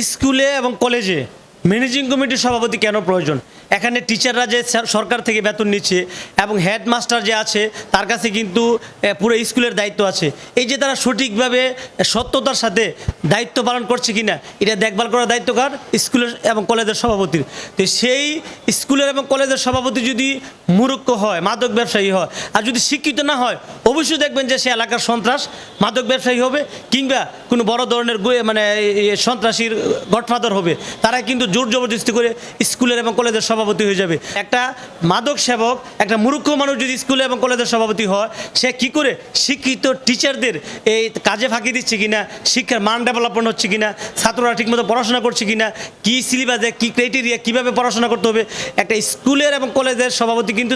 স্কুলে এবং কলেজে ম্যানেজিং কমিটির সভাপতি কেন প্রয়োজন? এখানে টিচাররা যে সরকার থেকে বেতন নিচ্ছে এবং হেডমাস্টার যে আছে তার কাছে কিন্তু পুরো স্কুলের দায়িত্ব আছে। এই যে তারা সঠিকভাবে সত্যতার সাথে দায়িত্ব পালন করছে কিনা এটা দেখভাল করার দায়িত্ব কার? স্কুলের এবং কলেজের সভাপতির। তো সেই স্কুলের এবং কলেজের সভাপতি যদি মূর্খ হয়, মাদক ব্যবসায়ী হয়, আর যদি শিক্ষিত না হয়, অবশ্যই দেখবেন যে সে এলাকার সন্ত্রাস মাদক ব্যবসায়ী হবে কিংবা কোনো বড় ধরনের সন্ত্রাসীর গডফাদার হবে। তারা কিন্তু জোর জবরদস্তি করে স্কুলের এবং কলেজের সভাপতি হয়ে যাবে। একটা মাদক সেবক, একটা মূর্খ মানুষ যদি স্কুলে এবং কলেজের সভাপতি হয়, সে কি করে শিক্ষিত টিচারদের এই কাজে ফাঁকি দিচ্ছে কিনা, শিক্ষার মান ডেভেলপমেন্ট হচ্ছে কিনা, ছাত্ররা ঠিকমতো পড়াশোনা করছে কিনা, কী সিলেবাসে কী ক্রাইটেরিয়া কীভাবে পড়াশোনা করতে হবে। একটা স্কুলের এবং কলেজের সভাপতি কিন্তু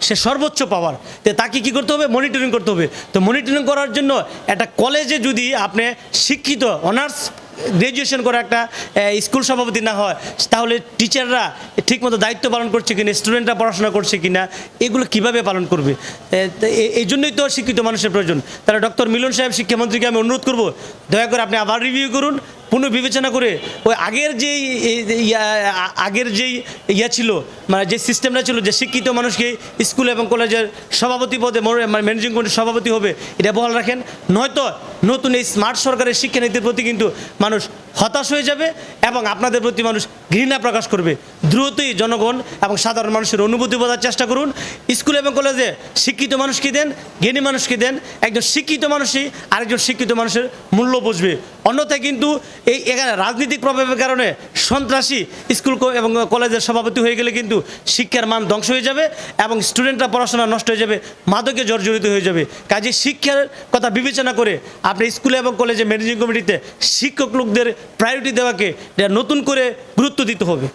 সে সর্বোচ্চ পাওয়ার। তো তাকে কী করতে হবে? মনিটরিং করতে হবে। তো মনিটরিং করার জন্য একটা কলেজে যদি আপনি শিক্ষিত অনার্স গ্র্যাজুয়েশন করে একটা স্কুল সভাপতি না হয়, তাহলে টিচাররা ঠিকমতো দায়িত্ব পালন করছে কিনা, স্টুডেন্টরা পড়াশোনা করছে কিনা, এগুলো কিভাবে পালন করবে? এই জন্যই তো শিক্ষিত মানুষের প্রয়োজন। তাহলে ডক্টর মিলন সাহেব শিক্ষামন্ত্রীকে আমি অনুরোধ করব, দয়া করে আপনি আবার রিভিউ করুন, পুনর্বিবেচনা করে ওই আগের যেই ছিল, মানে যে সিস্টেমটা ছিল যে শিক্ষিত মানুষকে স্কুল এবং কলেজের সভাপতি পদে ম্যানেজিং কমিটির সভাপতি হবে, এটা বহাল রাখেন। নয়তো নতুন এই স্মার্ট সরকারের শিক্ষানীতির প্রতি কিন্তু মানুষ হতাশ হয়ে যাবে এবং আপনাদের প্রতি মানুষ ঘৃণা প্রকাশ করবে। দ্রুতই জনগণ এবং সাধারণ মানুষের অনুভূতি বোঝার চেষ্টা করুন। স্কুল এবং কলেজে শিক্ষিত মানুষকে দেন, জ্ঞানী মানুষকে দেন। একজন শিক্ষিত মানুষই আরেকজন শিক্ষিত মানুষের মূল্য বুঝবে। অন্যথায় কিন্তু এখানে রাজনৈতিক প্রভাবের কারণে সন্ত্রাসী স্কুল এবং কলেজের সভাপতি হয়ে গেলে কিন্তু শিক্ষার মান ধ্বংস হয়ে যাবে এবং স্টুডেন্টরা পড়াশোনা নষ্ট হয়ে যাবে, মাদকে জর্জরিত হয়ে যাবে। কাজে শিক্ষার কথা বিবেচনা করে আপনি স্কুলে এবং কলেজে ম্যানেজিং কমিটিতে শিক্ষক লোকদের প্রায়োরিটি দেওয়াকে নতুন করে গুরুত্ব দিতে হবে।